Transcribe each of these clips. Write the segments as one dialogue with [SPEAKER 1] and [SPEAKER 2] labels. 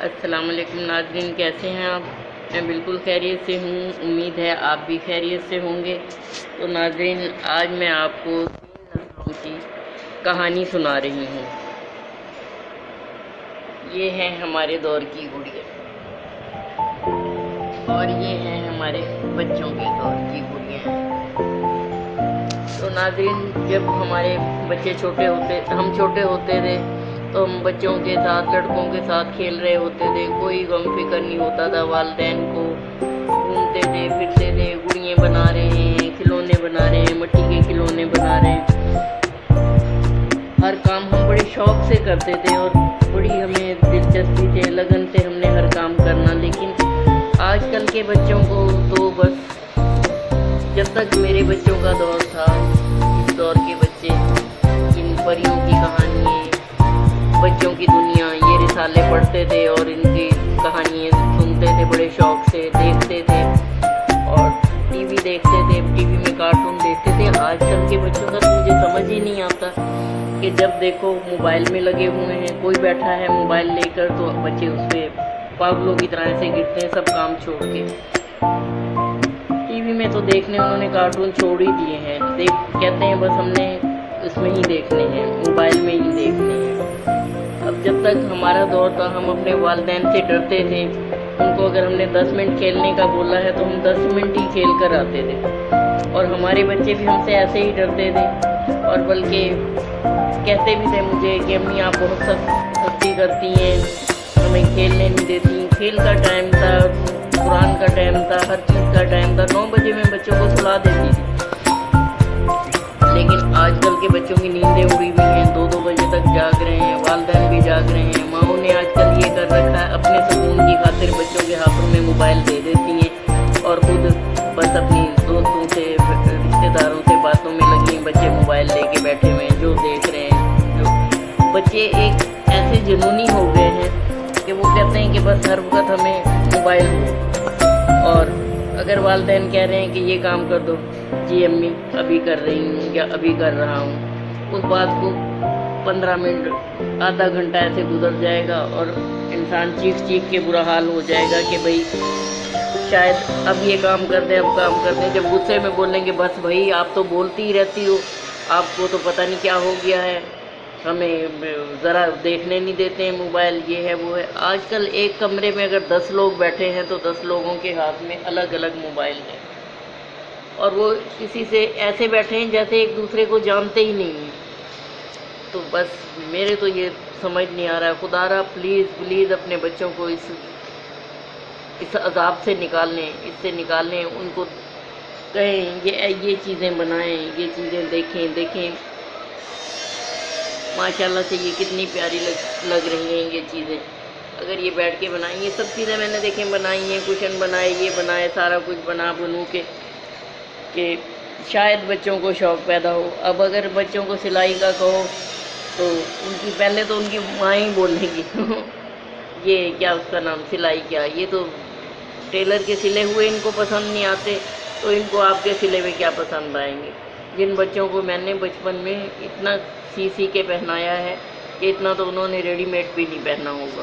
[SPEAKER 1] السلام علیکم ناظرین، کیسے ہیں آپ؟ میں بالکل خیریت سے ہوں، امید ہے آپ بھی خیریت سے ہوں گے۔ تو ناظرین، آج میں آپ کو 3 نسلوں کی کہانی سنا رہی ہوں۔ یہ ہے ہمارے دور کی گڑیا اور یہ ہے ہمارے بچوں کے دور کی گڑیاں۔ تو ناظرین، جب ہمارے بچے ہم چھوٹے ہوتے تھے تو ہم بچوں کے ساتھ، لڑکوں کے ساتھ کھیل رہے ہوتے تھے، کوئی غم فکر نہیں ہوتا تھا والدین کو۔ گھومتے تھے، پھرتے تھے، گڑیاں بنا رہے ہیں، کھلونے بنا رہے ہیں، مٹی کے کھلونے بنا رہے ہیں۔ ہر کام ہم بڑے شوق سے کرتے تھے اور بڑی ہمیں دلچسپی تھے، لگن سے ہم نے ہر کام کرنا۔ لیکن آج کل کے بچوں کو تو بس، جب تک میرے بچوں کا دور تھا، اس دور کے بچے ان پریوں کی کہانیاں، بچوں کی دنیا، یہ رسالے پڑھتے تھے اور ان کی کہانیاں سنتے تھے، بڑے شوق سے دیکھتے تھے اور ٹی وی دیکھتے تھے، ٹی وی میں کارٹون دیکھتے تھے۔ آج کل کے بچوں کا تو مجھے سمجھ ہی نہیں آتا کہ جب دیکھو موبائل میں لگے ہوئے ہیں، کوئی بیٹھا ہے موبائل لے کر تو بچے اس پہ پاگلوں کی طرح سے گرتے ہیں، سب کام چھوڑ کے۔ ٹی وی میں تو دیکھنے انہوں نے کارٹون چھوڑ ہی دیے ہیں، کہتے ہیں بس ہم نے اس میں ہی دیکھنے ہیں، موبائل میں ہی دیکھنے ہیں۔ اب جب تک ہمارا دور تھا، ہم اپنے والدین سے ڈرتے تھے۔ ان کو اگر ہم نے 10 منٹ کھیلنے کا بولا ہے تو ہم 10 منٹ ہی کھیل کر آتے تھے، اور ہمارے بچے بھی ہم سے ایسے ہی ڈرتے تھے، اور بلکہ کہتے بھی تھے مجھے کہ امی آپ بہت سختی کرتی ہیں، ہمیں کھیلنے نہیں دیتی۔ کھیل کا ٹائم تھا، قرآن کا ٹائم تھا، ہر چیز کا ٹائم تھا، 9 بجے میں بچوں کو سلا دیتی تھی۔ لیکن آج کل کے بچوں کی نیندیں اڑی ہوئی ہیں، 2 بجے تک جاگ رہے ہیں، والدین بھی جاگ رہے ہیں۔ ماؤں نے آج کل یہ کر رکھا ہے، اپنے سکون کی خاطر بچوں کے ہاتھوں میں موبائل دے دیتی ہیں اور خود بس اپنی دوستوں سے، رشتے داروں سے باتوں میں لگی ہیں۔ بچے موبائل لے کے بیٹھے ہوئے ہیں، جو دیکھ رہے ہیں۔ بچے ایک ایسے جنونی ہو گئے ہیں کہ وہ کہتے ہیں کہ بس ہر وقت ہمیں موبائل دو، اور اگر والدین کہہ رہے ہیں کہ یہ کام کر دو، جی امی ابھی کر رہی ہوں یا ابھی کر رہا ہوں، اس بات کو 15 منٹ، آدھا گھنٹہ ایسے گزر جائے گا اور انسان چیخ کے برا حال ہو جائے گا کہ بھئی شاید اب یہ کام کر دیں، اب کام کر دیں۔ جب غصے میں بولیں گے بس بھائی آپ تو بولتی ہی رہتی ہو، آپ کو تو پتہ نہیں کیا ہو گیا ہے، ہمیں ذرا دیکھنے نہیں دیتے ہیں موبائل، یہ ہے وہ ہے۔ آج کل ایک کمرے میں اگر 10 لوگ بیٹھے ہیں تو 10 لوگوں کے ہاتھ میں الگ الگ موبائل ہیں، اور وہ کسی سے ایسے بیٹھے ہیں جیسے ایک دوسرے کو جانتے ہی نہیں ہیں۔ تو بس میرے تو یہ سمجھ نہیں آ رہا ہے، خدا را پلیز اپنے بچوں کو اس عذاب سے نکالیں، ان کو کہیں یہ چیزیں بنائیں، یہ چیزیں دیکھیں۔ ماشاءاللہ سے یہ کتنی پیاری لگ رہی ہیں یہ چیزیں، اگر یہ بیٹھ کے بنائیں۔ یہ سب چیزیں میں نے دیکھیں بنائی ہیں، کوشن بنائے، یہ بنائے، سارا کچھ بنو کے کہ شاید بچوں کو شوق پیدا ہو۔ اب اگر بچوں کو سلائی کا کہو تو پہلے تو ان کی ماں ہی بولے گی یہ کیا اس کا نام سلائی کیا، یہ تو ٹیلر کے سلے ہوئے ان کو پسند نہیں آتے، تو ان کو آپ کے سلے ہوئے کیا پسند آئیں گے۔ جن بچوں کو میں نے بچپن میں اتنا سی کے پہنایا ہے کہ اتنا تو انہوں نے ریڈی میڈ بھی نہیں پہنا ہوگا۔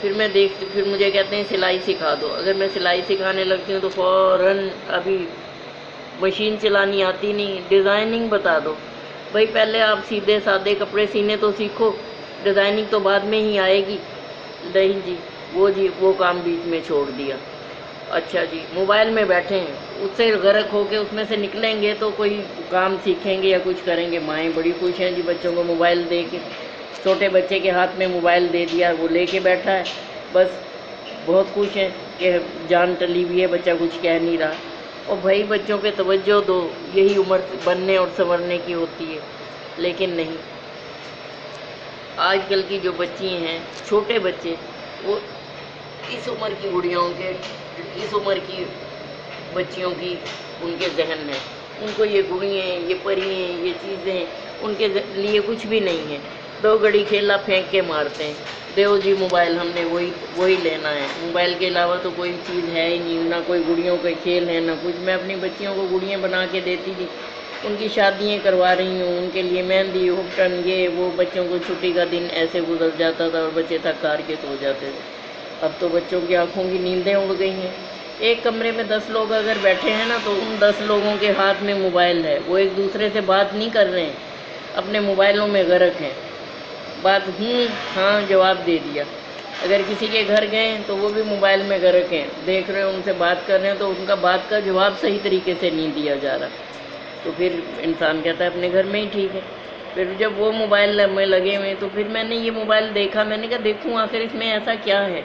[SPEAKER 1] پھر مجھے کہتے ہیں سلائی سکھا دو۔ اگر میں سلائی سکھانے لگتی ہوں تو فوراً ابھی مشین چلانی آتی نہیں، ڈیزائننگ بتا دو۔ بھائی پہلے آپ سیدھے سادے کپڑے سینے تو سیکھو، ڈیزائننگ تو بعد میں ہی آئے گی۔ نہیں جی، وہ کام بیچ میں چھوڑ دیا۔ اچھا جی، موبائل میں بیٹھے ہیں، اس سے غرق ہو کے اس میں سے نکلیں گے تو کوئی کام سیکھیں گے یا کچھ کریں گے۔ مائیں بڑی خوش ہیں جی بچوں کو موبائل دے کے، چھوٹے بچے کے ہاتھ میں موبائل دے دیا، وہ لے کے بیٹھا ہے، بس بہت خوش ہیں کہ جان ٹلی ہوئی ہے، بچہ کچھ کہہ نہیں رہا۔ اور بھائی بچوں پہ توجہ دو، یہی عمر بننے اور سنورنے کی ہوتی ہے۔ لیکن نہیں، آج کل کی جو بچی ہیں، چھوٹے بچے، وہ اس عمر کی گڑیوں کے، اس عمر کی بچیوں کی ان کے ذہن میں، ان کو یہ گڑیاں، یہ پریاں، یہ چیزیں ان کے لیے کچھ بھی نہیں ہیں۔ 2 گھڑی کھیلا پھینک کے مارتے ہیں، دیو جی موبائل، ہم نے وہی لینا ہے۔ موبائل کے علاوہ تو کوئی چیز ہے ہی نہیں، نہ کوئی گڑیوں کے کھیل ہے نہ کچھ۔ میں اپنی بچیوں کو گڑیاں بنا کے دیتی تھی، ان کی شادیاں کروا رہی ہوں، ان کے لیے مہندی ہپٹن یہ وہ، بچوں کو چھٹی کا دن ایسے گزر جاتا تھا اور بچے تھک ہار کے سو جاتے تھے۔ اب تو بچوں کی آنکھوں کی نیندیں اڑ گئی ہیں۔ ایک کمرے میں 10 لوگ اگر بیٹھے ہیں نا، تو ان 10 لوگوں کے ہاتھ میں موبائل ہے، وہ ایک دوسرے سے بات نہیں کر رہے ہیں، اپنے موبائلوں میں غرق ہیں۔ بات ہاں جواب دے دیا۔ اگر کسی کے گھر گئے تو وہ بھی موبائل میں غرق ہیں، دیکھ رہے ہیں، ان سے بات کر رہے ہیں، تو ان کا بات کا جواب صحیح طریقے سے نہیں دیا جا رہا، تو پھر انسان کہتا ہے اپنے گھر میں ہی ٹھیک ہے۔ پھر جب وہ موبائل میں لگے ہوئے، تو پھر میں نے یہ موبائل دیکھا، میں نے کہا دیکھوں آخر اس میں ایسا کیا ہے۔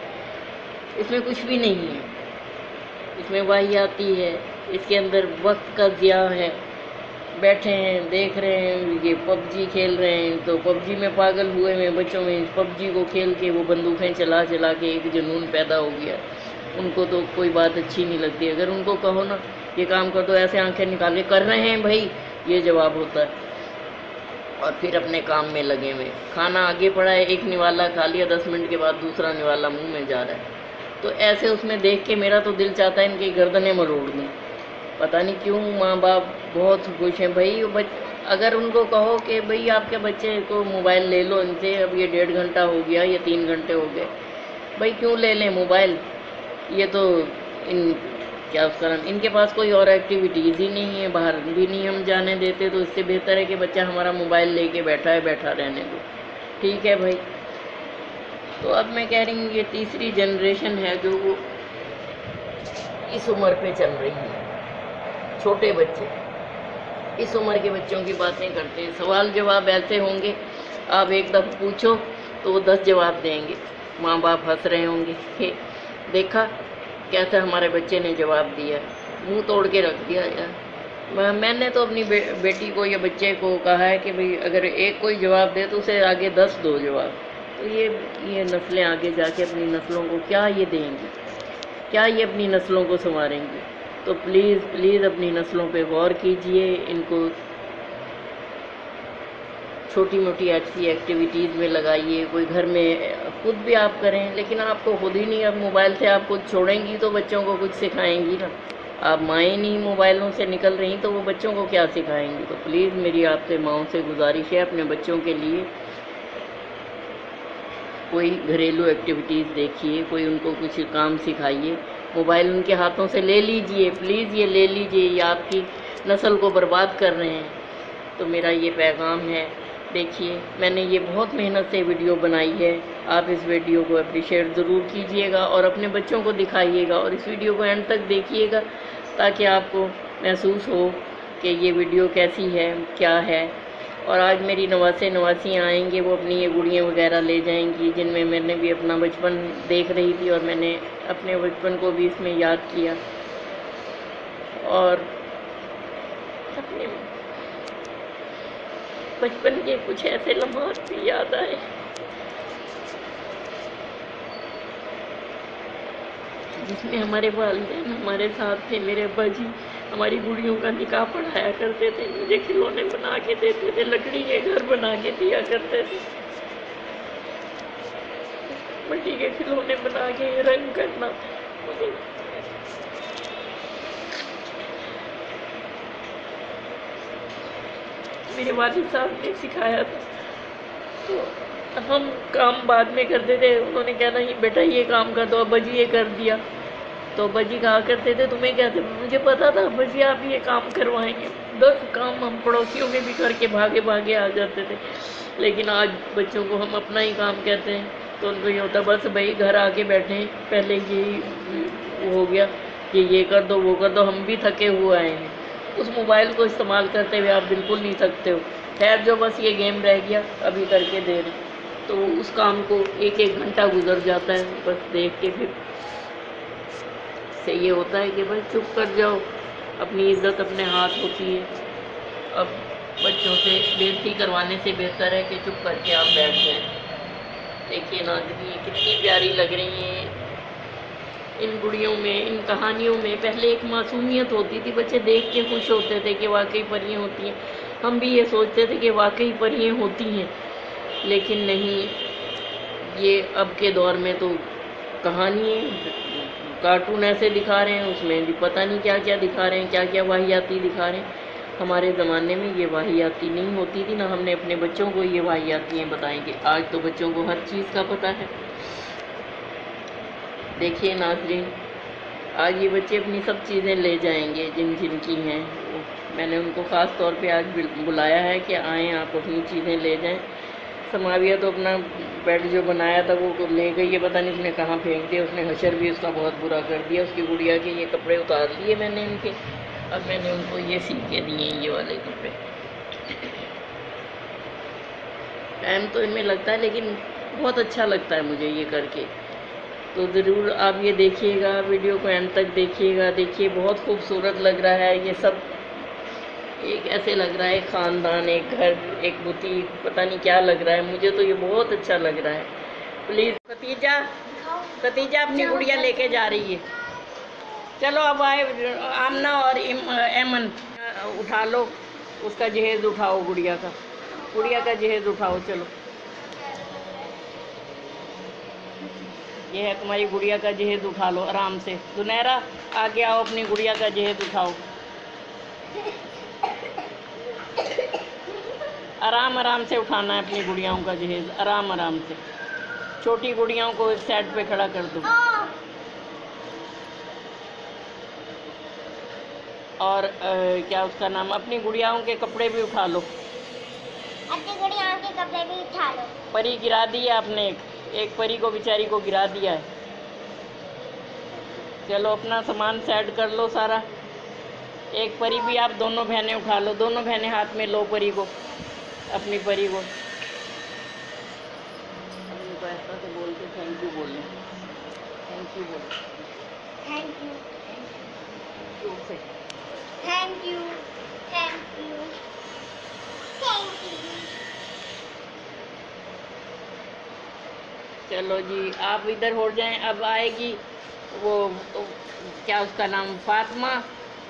[SPEAKER 1] اس میں کچھ بھی نہیں ہے، اس میں واہیاتی ہے، اس کے اندر وقت کا ضیاع ہے۔ بیٹھے ہیں دیکھ رہے ہیں یہ پب جی کھیل رہے ہیں، تو پب جی میں پاگل ہوئے ہیں بچوں میں، پب جی کو کھیل کے وہ بندوقیں چلا چلا کے ایک جنون پیدا ہو گیا۔ ان کو تو کوئی بات اچھی نہیں لگتی، اگر ان کو کہو نا یہ کام کر دو، ایسے آنکھیں نکال کے کر رہے ہیں بھائی، یہ جواب ہوتا ہے، اور پھر اپنے کام میں لگے ہوئے۔ کھانا آگے پڑا ہے، ایک نوالا کھا لیا، 10 منٹ کے بعد دوسرا نوالا منہ میں جا رہا ہے، تو ایسے اس میں دیکھ کے میرا تو دل چاہتا ہے ان کی گردنیں مروڑ دوں۔ پتہ نہیں کیوں ماں باپ بہت خوش ہیں بھائی۔ اگر ان کو کہو کہ بھئی آپ کے بچے کو موبائل لے لو ان سے، اب یہ 1.5 گھنٹہ ہو گیا، یہ 3 گھنٹے ہو گئے، بھائی کیوں لے لیں موبائل؟ یہ تو کیا اس کا نام، ان کے پاس کوئی اور ایکٹیویٹیز ہی نہیں ہے، باہر بھی نہیں ہم جانے دیتے، تو اس سے بہتر ہے کہ بچہ ہمارا موبائل لے کے بیٹھا ہے، بیٹھا رہنے دو، ٹھیک ہے بھائی۔ تو اب میں کہہ رہی ہوں یہ تیسری جنریشن ہے جو وہ اس عمر پہ چل رہی ہے، چھوٹے بچے اس عمر کے بچوں کی باتیں کرتے ہیں، سوال جواب ایسے ہوں گے، آپ ایک دفعہ پوچھو تو وہ 10 جواب دیں گے، ماں باپ ہنس رہے ہوں گے کہ دیکھا کیسا ہمارے بچے نے جواب دیا، منہ توڑ کے رکھ دیا یار۔ میں نے تو اپنی بیٹی کو یا بچے کو کہا ہے کہ بھئی اگر ایک کوئی جواب دے تو اسے آگے 10 دو جواب، تو یہ نسلیں آگے جا کے اپنی نسلوں کو کیا یہ دیں گی، کیا یہ اپنی نسلوں کو سنواریں گی؟ تو پلیز پلیز اپنی نسلوں پہ غور کیجئے، ان کو چھوٹی موٹی ایسی ایکٹیویٹیز میں لگائیے، کوئی گھر میں خود بھی آپ کریں، لیکن آپ کو خود ہی نہیں، اب موبائل سے آپ خود چھوڑیں گی تو بچوں کو کچھ سکھائیں گی نا، آپ مائیں نہیں موبائلوں سے نکل رہی تو وہ بچوں کو کیا سکھائیں گی؟ تو پلیز میری آپ سے ماؤں سے گزارش ہے، اپنے بچوں کے لیے کوئی گھریلو ایکٹیویٹیز دیکھیے، کوئی ان کو کچھ کام سکھائیے، موبائل ان کے ہاتھوں سے لے لیجئے، پلیز یہ لے لیجئے، یہ آپ کی نسل کو برباد کر رہے ہیں۔ تو میرا یہ پیغام ہے، دیکھیے میں نے یہ بہت محنت سے ویڈیو بنائی ہے، آپ اس ویڈیو کو اپریشیٹ ضرور کیجئے گا اور اپنے بچوں کو دکھائیے گا، اور اس ویڈیو کو اینڈ تک دیکھیے گا تاکہ آپ کو محسوس ہو کہ یہ ویڈیو کیسی ہے، کیا ہے۔ اور آج میری نواسے نواسیاں آئیں گے، وہ اپنی یہ گڑیاں وغیرہ لے جائیں گی، جن میں میں نے بھی اپنا بچپن دیکھ رہی تھی، اور میں نے اپنے بچپن کو بھی اس میں یاد کیا، اور اپنے بچپن کے کچھ ایسے لمحات بھی یاد آئے جس میں ہمارے والدین ہمارے ساتھ تھے، میرے ابا جی ہماری گڑیوں کا نکاح پڑھایا کرتے تھے، مجھے کھلونے بنا کے دیتے تھے، لکڑی کے گھر بنا کے دیا کرتے تھے، مٹی کے کھلونے بنا کے رنگ کرنا مجھے میرے والد صاحب نے سکھایا تھا۔ تو ہم کام بعد میں کرتے تھے، انہوں نے کہنا بیٹا یہ کام کر دو، ابا جی یہ کر دیا، تو ابا جی کہا کرتے تھے تمہیں کیا تھا، مجھے پتا تھا ابا جی آپ یہ کام کروائیں گے، 10 کام ہم پڑوسیوں میں بھی کر کے بھاگے بھاگے آ جاتے تھے، لیکن آج بچوں کو ہم اپنا ہی کام کہتے ہیں تو ان کو یہ ہوتا بس بھائی گھر آ کے بیٹھیں، پہلے یہی ہو گیا کہ یہ کر دو وہ کر دو، ہم بھی تھکے ہوئے آئے ہیں، اس موبائل کو استعمال کرتے ہوئے آپ بالکل نہیں تھکتے ہو، خیر جو بس یہ گیم رہ گیا ابھی کر کے دے رہے، تو اس کام کو 1 گھنٹہ گزر جاتا ہے بس دیکھ کے، پھر سے یہ ہوتا ہے کہ بس چپ کر جاؤ، اپنی عزت اپنے ہاتھ ہوتی ہے، اب بچوں سے بےزتی کروانے سے بہتر ہے کہ چپ کر کے آپ بیٹھ جائیں۔ دیکھیے ناظرین یہ کتنی پیاری لگ رہی ہیں ان گڑیوں میں، ان کہانیوں میں، پہلے ایک معصومیت ہوتی تھی، بچے دیکھ کے خوش ہوتے تھے کہ واقعی پریاں ہوتی ہیں، ہم بھی یہ سوچتے تھے کہ واقعی پریاں ہوتی ہیں، لیکن نہیں، یہ اب کے دور میں تو کہانی کارٹون ایسے دکھا رہے ہیں، اس میں بھی پتہ نہیں کیا کیا دکھا رہے ہیں، کیا کیا واہیاتی دکھا رہے ہیں، ہمارے زمانے میں یہ واحیاتی نہیں ہوتی تھی، نہ ہم نے اپنے بچوں کو یہ واحیاتیاں بتائیں گے۔ آج تو بچوں کو ہر چیز کا پتہ ہے۔ دیکھیے ناظرین، آج یہ بچے اپنی سب چیزیں لے جائیں گے جن جن کی ہیں۔ میں نے ان کو خاص طور پہ آج بلایا ہے کہ آئیں، آپ اپنی چیزیں لے جائیں۔ سماویہ تو اپنا بیڈ جو بنایا تھا وہ لے گئی ہے، پتہ نہیں اس نے کہاں پھینک دیا۔ اس نے حشر بھی اس کا بہت برا کر دیا۔ اس کی گڑیا کے یہ کپڑے اتار لیے میں نے ان کے، اب میں نے ان کو یہ سی کے دیے ہیں، یہ والے کپڑے۔ ٹائم تو ان میں لگتا ہے لیکن بہت اچھا لگتا ہے مجھے یہ کر کے۔ تو ضرور آپ یہ دیکھیے گا، ویڈیو کو اینڈ تک دیکھیے گا۔ دیکھیے بہت خوبصورت لگ رہا ہے یہ سب، ایک ایسے لگ رہا ہے ایک خاندان، ایک گھر، ایک بوتیک، پتہ نہیں کیا لگ رہا ہے مجھے تو یہ بہت اچھا لگ رہا ہے۔ پلیز ختیجہ اپنی گڑیا لے کے جا رہی ہے۔ چلو اب آئے آمنہ اور ایمن، اٹھا لو اس کا جہیز، اٹھاؤ گڑیا کا جہیز اٹھاؤ۔ چلو یہ ہے تمہاری گڑیا کا جہیز، اٹھا لو آرام سے۔ زنیرہ آگے آؤ، اپنی گڑیا کا جہیز اٹھاؤ۔ آرام سے اٹھانا ہے اپنی گڑیاؤں کا جہیز، آرام سے۔ چھوٹی گڑیاؤں کو ایک سائڈ پہ کھڑا کر دو۔ اور کیا اس کا نام، اپنی گڑیاؤں کے کپڑے بھی اٹھا لو۔ پری گرا دی آپ نے، ایک پری کو بیچاری کو گرا دیا ہے۔ چلو اپنا سامان سیٹ کر لو سارا۔ ایک پری بھی آپ دونوں بہنیں اٹھا لو، دونوں بہنیں ہاتھ میں لو پری کو، اپنی پری کو۔ ان کو ایسا سے بول کے تھینک یو بولیں، تھینک یو بولیں،
[SPEAKER 2] تھینک یو،
[SPEAKER 1] سے
[SPEAKER 2] thank you, thank you, thank you.
[SPEAKER 1] چلو جی آپ ادھر ہو جائیں۔ اب آئے گی وہ کیا اس کا نام، فاطمہ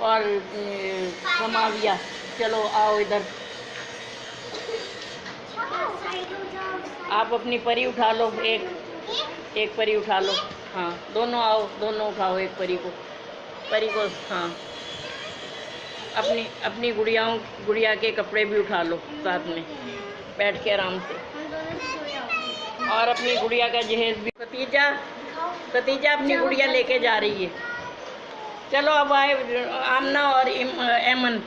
[SPEAKER 1] اور سماویہ۔ چلو آؤ ادھر، آپ اپنی پری اٹھا لو، ایک پری اٹھا لو۔ ہاں دونوں آؤ، دونوں اٹھاؤ ایک پری کو، ہاں اپنی گڑیا کے کپڑے بھی اٹھا لو ساتھ میں، بیٹھ کے آرام سے، اور اپنی گڑیا کا جہیز بھی۔ ختیجہ اپنی گڑیا لے کے جا رہی ہے۔ چلو اب آئے آمنہ اور ایمن۔